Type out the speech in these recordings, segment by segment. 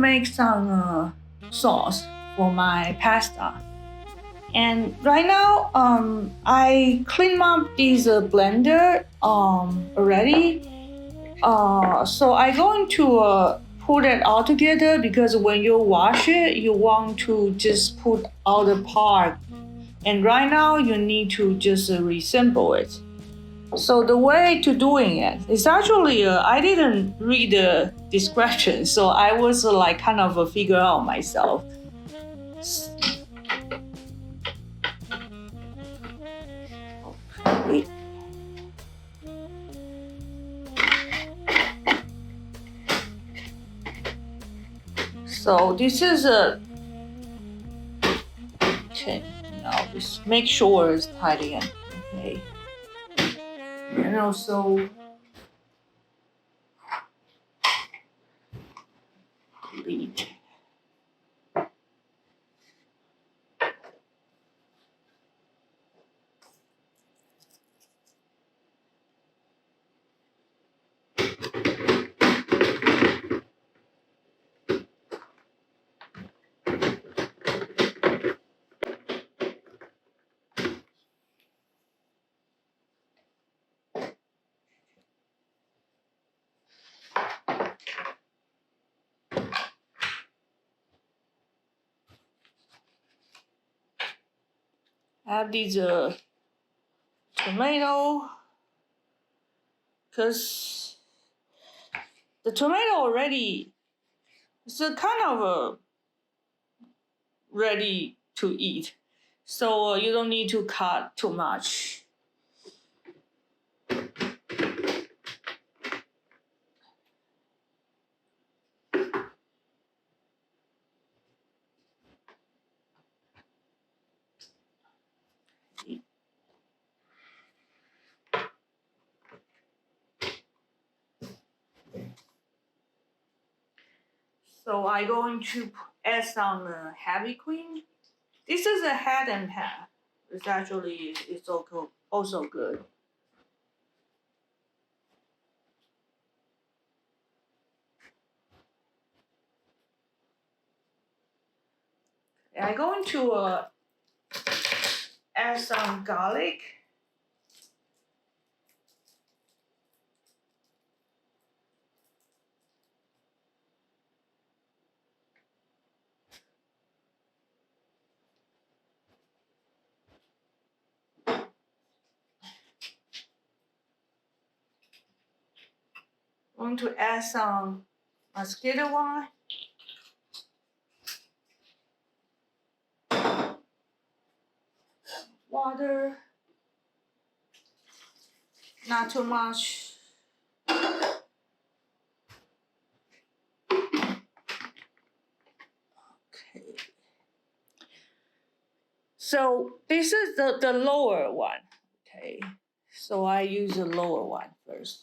make some sauce for my pasta. And right now, I clean up this blender already. So I'm going to put it all together because when you wash it, you want to just put all the part. And right now, you need to just reassemble it. So the way to doing it is actually I didn't read the description, so I was like kind of figure out myself. Okay. So this is a okay. Now just make sure it's tight again. Okay, and also delete. Add these tomato, because the tomato already is kind of ready to eat, so you don't need to cut too much. So I'm going to add some heavy cream. This is a half and half. It's actually it's also good. I'm going to add some garlic. Going to add some mosquito wine. Water. Not too much. Okay. So this is the lower one. Okay. So I use the lower one first.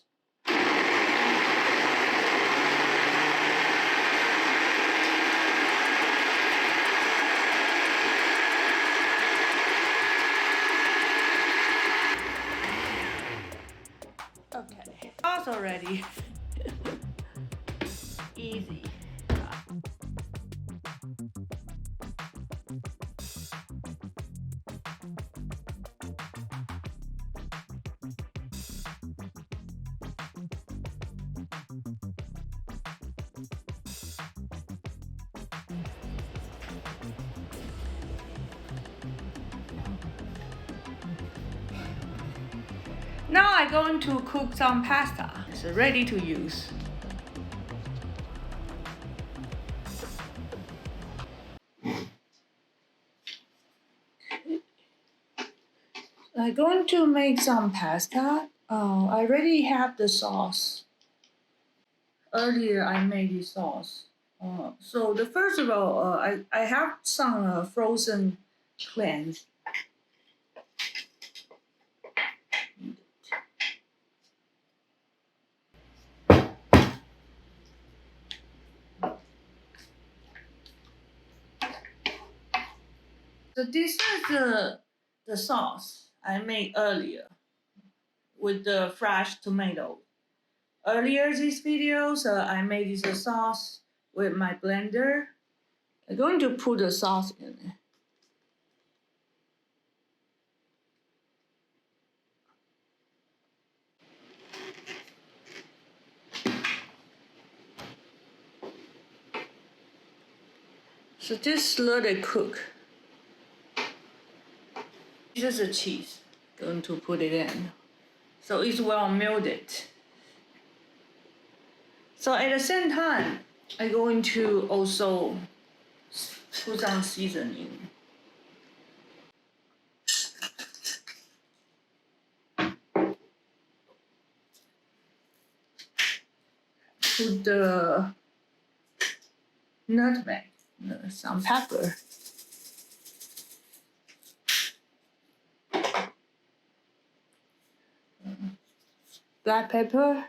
Okay, that's already easy. Now I'm going to cook some pasta. It's ready to use. I'm going to make some pasta. I already have the sauce. Earlier I made the sauce. So the first of all, I have some frozen clams. So this is the sauce I made earlier with the fresh tomato. Earlier this videos, I made this sauce with my blender. I'm going to put the sauce in it. So just let it cook. This is the cheese. Going to put it in. So it's well melted. So at the same time, I'm going to also put some seasoning. Put the nutmeg, some pepper. Black pepper.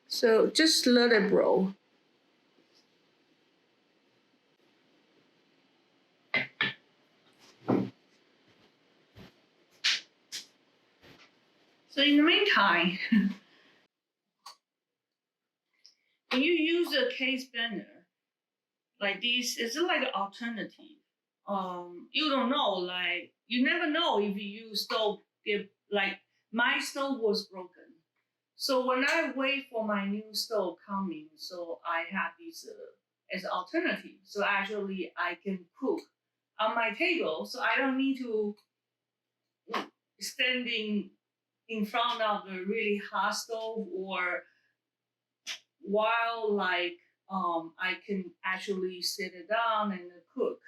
So just let it roll. So in the meantime, when you use a case blender like this, it's like an alternative. You don't know, like you never know if you use stove. If like my stove was broken, so when I wait for my new stove coming, so I have this as alternative. So actually, I can cook on my table, so I don't need to standing in front of a really hot stove or while like I can actually sit it down and cook.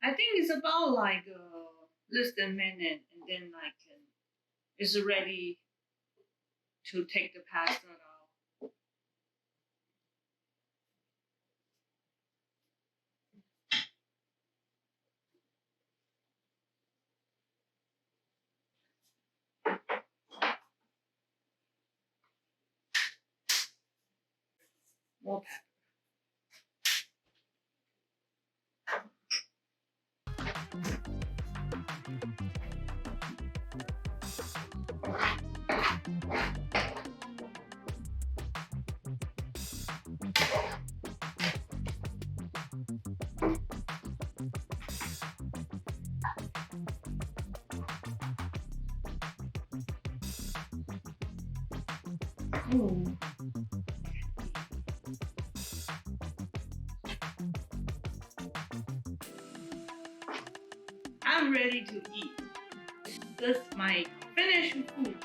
I think it's about like less than a minute, and then I can. It's ready to take the pasta out. More pepper. Ooh. I'm ready to eat. That's my finished food.